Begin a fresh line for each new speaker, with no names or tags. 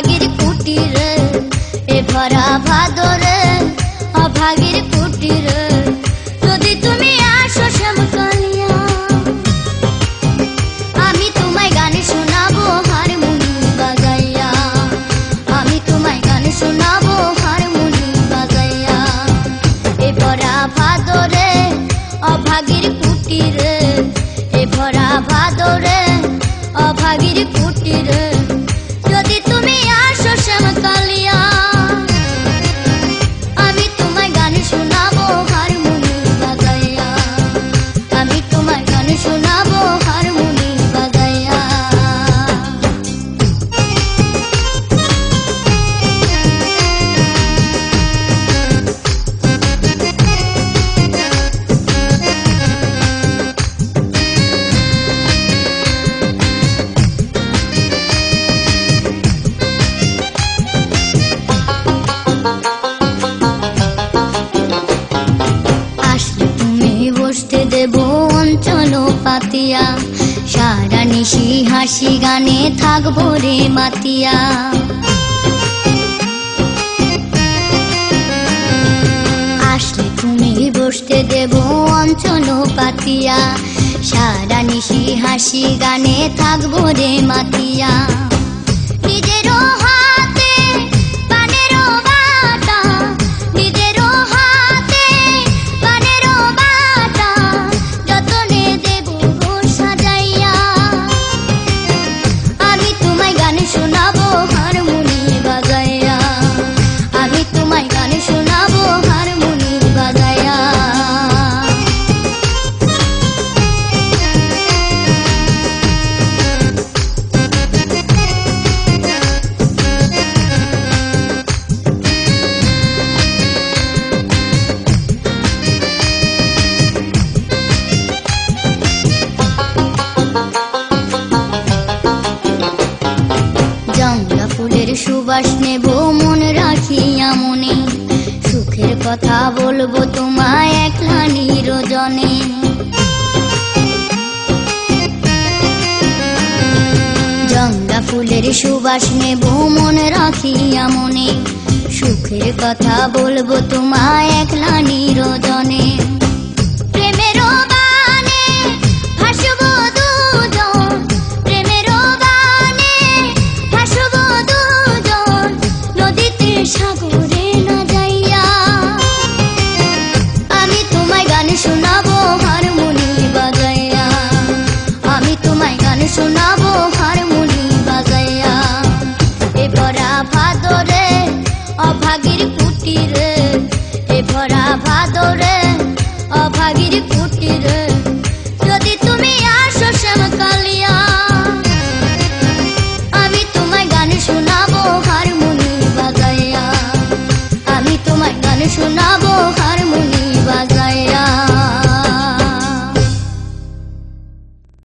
অভাগীর কুটিরে এ ভরা ভাদরে অভাগীর কুটিরে যদি তুমি আসো শ্যামকালিয়া আমি তোমায় গান শোনাবো হারমোনি বাজাইয়া আমি তোমায় গান শোনাবো হারমোনি বাজাইয়া এ ভরা ভাদরে অভাগীর কুটিরে এ ভরা ভাদরে অভাগীর কুটিরে যদি তুমি আসো শ্যামকালিয়া আমি তোমায় গান শোনাবো হারমোনি বাজাইয়া আমি তোমায় গান শোনাবো হারমোনি বাজাইয়া বসতে দেব অঞ্চল পাতিয়া সারা নিশি হাসি গানে থাকবো রে মাতিয়া আসলে তুমি বসতে দেব অঞ্চল পাতিয়া সারা নিশি হাসি গানে থাকবো রে মাতিয়া নিজেরও হাতে পানেরও বাটা নিজেরও হাতে পানেরও বাটা যতনে দেব সাজাইয়া আমি তোমায় গান শোনাবো হারমোনি বাজাইয়া আমি তোমায় গান শোনাবো হারমোনি বাজাইয়া জংলা ফুলের সুবাস নেব মন রাখিয়া মনে সুখের কথা বলবো তোমায় একলা নিরজনে জংলা ফুলের সুবাস নেব মন রাখিয়া মনে সুখের কথা বলবো তোমায় একলা নিরজনে